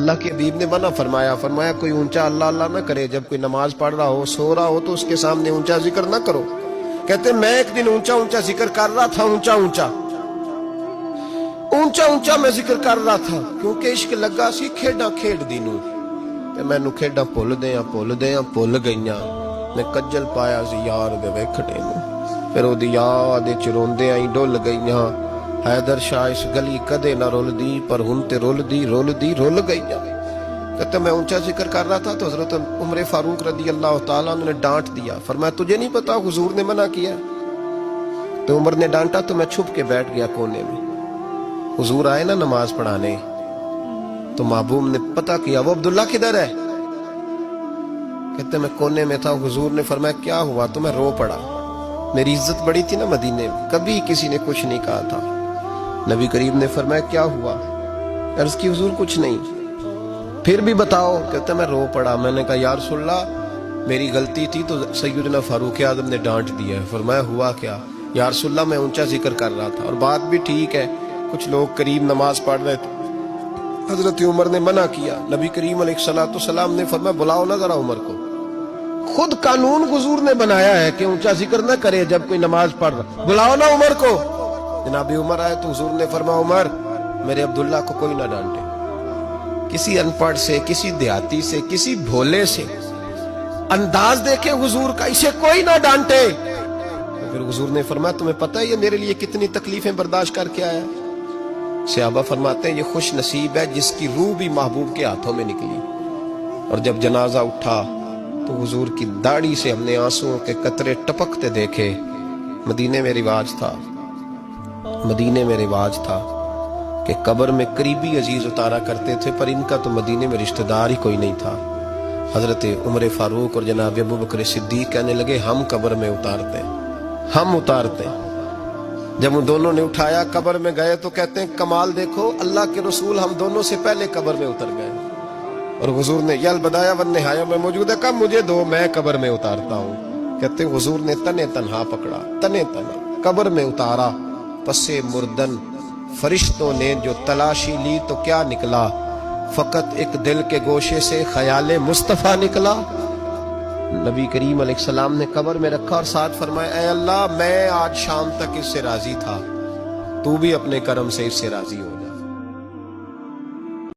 اللہ کے حبیب نے منع فرمایا، فرمایا کوئی اونچا اللہ اللہ نہ کرے، جب کوئی نماز پڑھ رہا ہو سو رہا ہو تو اس کے سامنے اونچا ذکر نہ کرو۔ کہتے میں ایک دن اونچا اونچا ذکر کر رہا تھا، اونچا اونچا میں ذکر کر رہا تھا، کیونکہ عشق لگا سی کھیڈاں کھیڈ دی نوں تے مینوں کھیڈاں بھل گئیاں، میں کجل پایا سی یار دے ویکھنے نوں، پھر او دی یاد وچ روندیاں ہی ڈل گئیاں، حیدر شاہ اس گلی کدے نہ رول دی، پر ہن تے رول گئیاں۔ کہتے میں اونچا ذکر کر رہا تھا تو حضرت عمر فاروق رضی اللہ تعالیٰ عنہ نے ڈانٹ دیا، فرمایا تجھے نہیں پتا حضور نے منع کیا؟ تو عمر نے ڈانٹا تو میں چھپ کے بیٹھ گیا کونے میں۔ حضور آئے نا نماز پڑھانے تو محبوب نے پتہ کیا وہ عبداللہ کدھر ہے؟ کہتے میں کونے میں تھا، حضور نے فرمایا کیا ہوا؟ تو میں رو پڑا، میری عزت بڑی تھی نا مدینے میں، کبھی کسی نے کچھ نہیں کہا تھا۔ نبی کریم نے فرمایا کیا ہوا؟ عرض کی حضور کچھ نہیں۔ پھر بھی بتاؤ؟ کہتے میں رو پڑا، میں نے کہا یا رسول اللہ میری غلطی تھی تو سیدنا فاروق اعظم نے ڈانٹ دیا ہے۔ فرمایا ہوا کیا؟ یا رسول اللہ میں اونچا ذکر کر رہا تھا، اور بات بھی ٹھیک ہے، کچھ لوگ قریب نماز پڑھ رہے تھے، حضرت عمر نے منع کیا، نبی کریم علیہ السلام نے فرمایا بلاؤ نہ ذرا عمر کو، خود قانون حضور نے بنایا ہے کہ اونچا ذکر نہ کرے جب کوئی نماز پڑھ رہا، بلاؤ نا عمر کو۔ جناب عمر آئے تو حضور نے فرمایا عمر میرے عبداللہ کو کوئی نہ ڈانٹے، کسی ان پڑھ سے، کسی دیہاتی سے، کسی بھولے سے انداز دیکھے حضور کا، اسے کوئی نہ ڈانٹے۔ پھر حضور نے فرمایا تمہیں پتہ ہے یہ میرے لیے کتنی تکلیفیں برداشت کر کے آیا؟ صحابہ فرماتے ہیں یہ خوش نصیب ہے جس کی روح بھی محبوب کے ہاتھوں میں نکلی۔ اور جب جنازہ اٹھا تو حضور کی داڑھی سے ہم نے آنسوؤں کے قطرے ٹپکتے دیکھے۔ مدینے میں رواج تھا کہ قبر میں قریبی عزیز اتارا کرتے تھے، پر ان کا تو مدینے میں رشتہ دار ہی کوئی نہیں تھا۔ حضرت عمر فاروق اور جناب ابو بکر صدیق کہنے لگے ہم قبر میں اتارتے ہیں۔ جب ان دونوں نے اٹھایا قبر میں گئے تو کہتے ہیں کمال دیکھو اللہ کے رسول ہم دونوں سے پہلے قبر میں اتر گئے، اور حضور نے یل بدایا ون نہایا میں موجود ہے، کب مجھے دو میں قبر میں اتارتا ہوں۔ کہتے ہیں حضور نے تنے تنہا پکڑا، تنے تنہا قبر میں اتارا، پسے مردن فرشتوں نے جو تلاشی لی تو کیا نکلا؟ فقط ایک دل کے گوشے سے خیال مصطفیٰ نکلا۔ نبی کریم علیہ السلام نے قبر میں رکھا اور ساتھ فرمایا اے اللہ میں آج شام تک اس سے راضی تھا، تو بھی اپنے کرم سے اس سے راضی ہو۔